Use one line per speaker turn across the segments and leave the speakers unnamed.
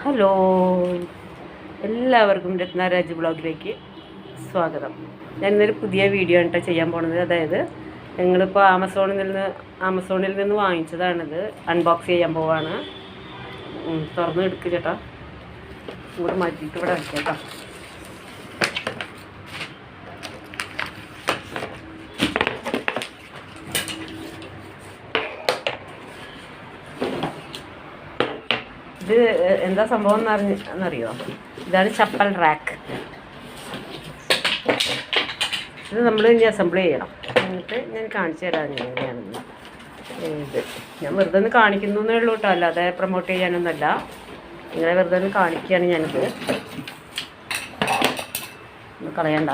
Hello, എല്ലാവർക്കും രത്നാരാജ് ബ്ലോഗിലേക്ക് സ്വാഗതം. ഞാനിന്നൊരു പുതിയ വീഡിയോ ആണ് ചെയ്യാൻ പോണത്. അതായത് ഞങ്ങളിപ്പോൾ ആമസോണിൽ നിന്ന് വാങ്ങിച്ചതാണിത്. അൺബോക്സ് ചെയ്യാൻ പോവാണ്. തുറന്ന് എടുക്കുക ചേട്ടാ. ഇങ്ങോട്ട് മാറ്റിയിട്ട് ഇവിടെ വയ്ക്കാം. ഇത് എന്താ സംഭവം എന്നറിയോ? ഇതാണ് ചപ്പൽ റാക്ക്. ഇത് നമ്മൾ ഇനി അസംബിൾ ചെയ്യണം. എന്നിട്ട് ഞാൻ കാണിച്ചു തരാം എങ്ങനെയാണെന്ന്. ഇത് ഞാൻ വെറുതെ ഒന്ന് കാണിക്കുന്നു എന്നേ ഉള്ളൂ കേട്ടോ, അല്ലാതെ പ്രൊമോട്ട് ചെയ്യാനൊന്നുമല്ല. ഇങ്ങനെ വെറുതെ ഒന്ന് കാണിക്കുകയാണ് ഞാനിത്. ഒന്ന് കളയണ്ട.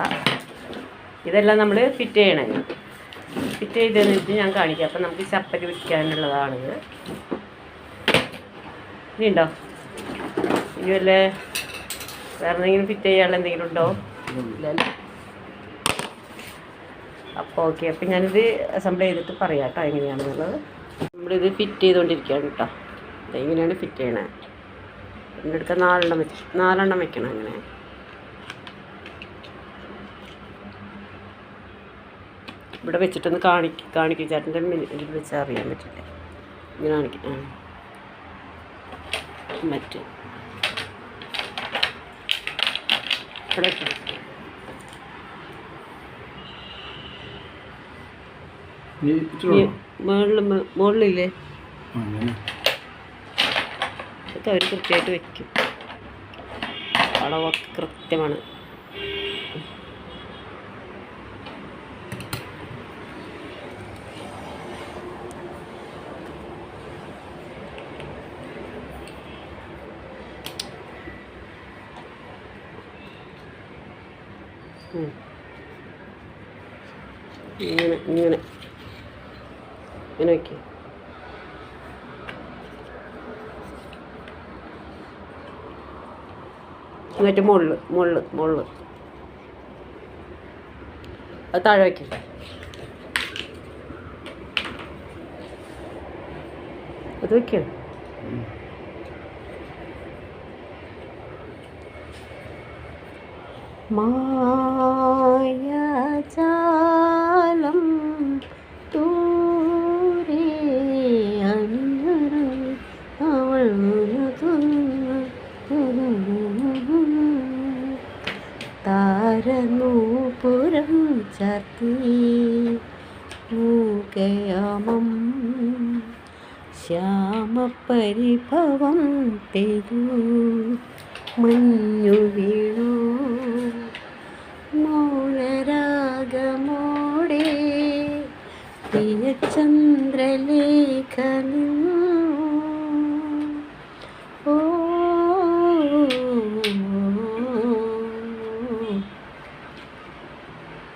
ഇതെല്ലാം നമ്മൾ ഫിറ്റ് ചെയ്യണം. ഫിറ്റ് ചെയ്തെന്നിട്ട് ഞാൻ കാണിക്കാം. അപ്പം നമുക്ക് ചപ്പൽ വിൽക്കാനുള്ളതാണിത്. ഇനി ഉണ്ടോ? ഇനി വല്ല വേറെ എന്തെങ്കിലും ഫിറ്റ് ചെയ്യാനുള്ള എന്തെങ്കിലും ഉണ്ടോ? ഇല്ലല്ലോ. അപ്പോൾ ഓക്കെ. അപ്പം ഞാനിത് അസംബിൾ ചെയ്തിട്ട് പറയാം കേട്ടോ എങ്ങനെയാണെന്നുള്ളത്. നമ്മളിത് ഫിറ്റ് ചെയ്തുകൊണ്ടിരിക്കുകയാണ് കേട്ടോ. ഇങ്ങനെയാണ് ഫിറ്റ് ചെയ്യണേ. എൻ്റെ അടുത്ത് 4 വെക്കണം. അങ്ങനെ ഇവിടെ വെച്ചിട്ടൊന്ന് കാണിക്കും. ചേട്ടൻ്റെ ഇതിൽ വെച്ചാൽ അറിയാൻ പറ്റില്ല. ഇങ്ങനെ കാണിക്കും. മറ്റ് മുകളിലില്ലേ? അതൊക്കെ അവർ കൃത്യമായിട്ട് വെക്കും. അളവൊക്കെ കൃത്യമാണ്. ഇങ്ങനെ ഇങ്ങനെ ഇങ്ങനെ വയ്ക്കും. എന്നിട്ട് മുകളിൽ അത് താഴെ വയ്ക്കും. അത് വയ്ക്കണം. മായാജാലം തൂരേ അണിഞ്ഞൊരു അവൾ താരനൂപുരം ചാർത്തി മൂകയാമം ശ്യാമപരിഭവം പെയ്തു മഞ്ഞു വീണു മൗനരാഗമോടെ പ്രിയചന്ദ്രലേഖനം. ഓ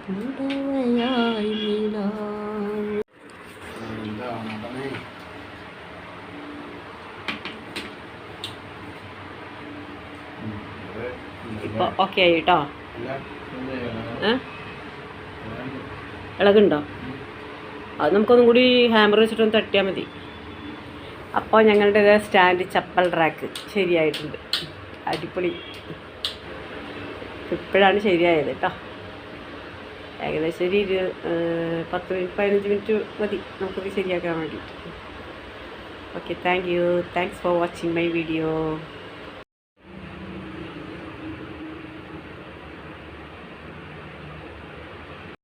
പുടവയായി നിലാവ്. ഇപ്പോൾ ഓക്കെ ആയി കേട്ടോ. ഇളകുണ്ടോ? അത് നമുക്കൊന്നും കൂടി ഹാമർ വെച്ചിട്ടൊന്ന് തട്ടിയാൽ മതി. അപ്പോൾ ഞങ്ങളുടെ സ്റ്റാൻഡ് ചപ്പൽ റാക്ക് ശരിയായിട്ടുണ്ട്. അടിപൊളി. ഇപ്പോഴാണ് ശരിയായത് കേട്ടോ. ഏകദേശം ഒരു 10-15 മിനിറ്റ് മതി നമുക്കിത് ശരിയാക്കാൻ വേണ്ടിയിട്ട്. Okay, thanks for watching my video.